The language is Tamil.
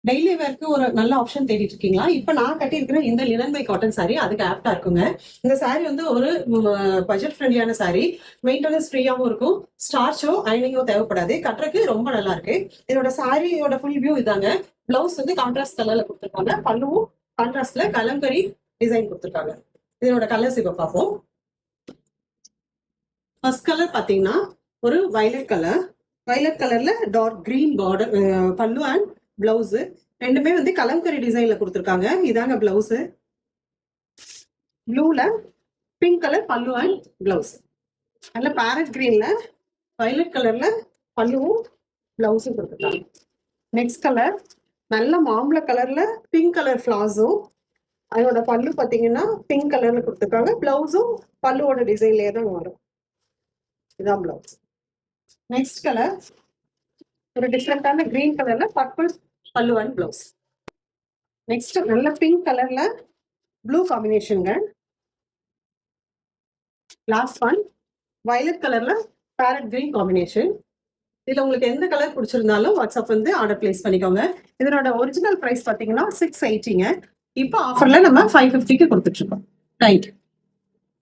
டெய்லி வேர்க்கு ஒரு நல்ல ஆப்ஷன் தேடிட்டு இருக்கீங்களா? இப்ப நான் கட்டியிருக்கிற இந்த லினன் பை காட்டன் சாரி அதுக்கு ஆப்டா இருக்குங்க. இந்த சாரி வந்து ஒரு பட்ஜெட் ஃப்ரெண்ட்லியான சாரி, மெயின்டெனன்ஸ் ஃப்ரீயாவும் இருக்கும், ஸ்டார்ச்சோ அயனிங்கோ தேவைப்படாது, கட்டுறதுக்கு ரொம்ப நல்லா இருக்கு. இதோட சாரியோட ஃபுல் வியூ இதாங்க. பிளவுஸ் வந்து கான்ட்ராஸ்ட் கலர்ல கொடுத்துருக்காங்க, பல்லுவும் கான்ட்ராஸ்ட்ல கலங்கரி டிசைன் கொடுத்துருக்காங்க. இதோட கலர்ஸ் இப்ப பார்ப்போம். ஃபர்ஸ்ட் கலர் பாத்தீங்கன்னா ஒரு வயலட் கலர், வயலட் கலர்ல டார்க் கிரீன் பார்டர் பல்லு அண்ட் பிளவுஸ் ரெண்டுமே வந்து கலம்கரி டிசைன்ல கொடுத்துருக்காங்க. இதாங்க பிளவுஸ். ப்ளூல பிங்க் கலர் பல்லு அண்ட் பிளவுஸ். நல்ல பேரட் கிரீன்ல வயலட் கலர்ல பல்லுவும் பிளவுஸும் கொடுத்துருக்காங்க. நெக்ஸ்ட் கலர் நல்ல மாம்பழ கலர்ல பிங்க் கலர் ஃபிளாஸும், அதோட பல்லு பார்த்தீங்கன்னா பிங்க் கலர்ல கொடுத்துருக்காங்க. பிளவுஸும் பல்லுவோட டிசைன்லேயே தான் வரும். இதான் பிளவுஸ். நெக்ஸ்ட் கலர் ஒரு டிஃப்ரெண்டான கிரீன் கலர்ல பர்பிள் பல்லு அண்ட் பிளவுஸ். நெக்ஸ்ட் நல்ல பிங்க் கலர்ல ப்ளூ காம்பினேஷனுங்க. லாஸ்ட் ஒன் வயலட் கலர்ல பேரட் கிரீன் காம்பினேஷன். இதுல உங்களுக்கு எந்த கலர் பிடிச்சிருந்தாலும் வாட்ஸ்அப் வந்து ஆர்டர் பிளேஸ் பண்ணிக்கோங்க. இதனோட ஒரிஜினல் பிரைஸ் பாத்தீங்கன்னா 680ங்க. இப்போ ஆஃபர்ல நம்ம 550க்கு கொடுத்துட்டு இருக்கோம். தேங்க்யூ.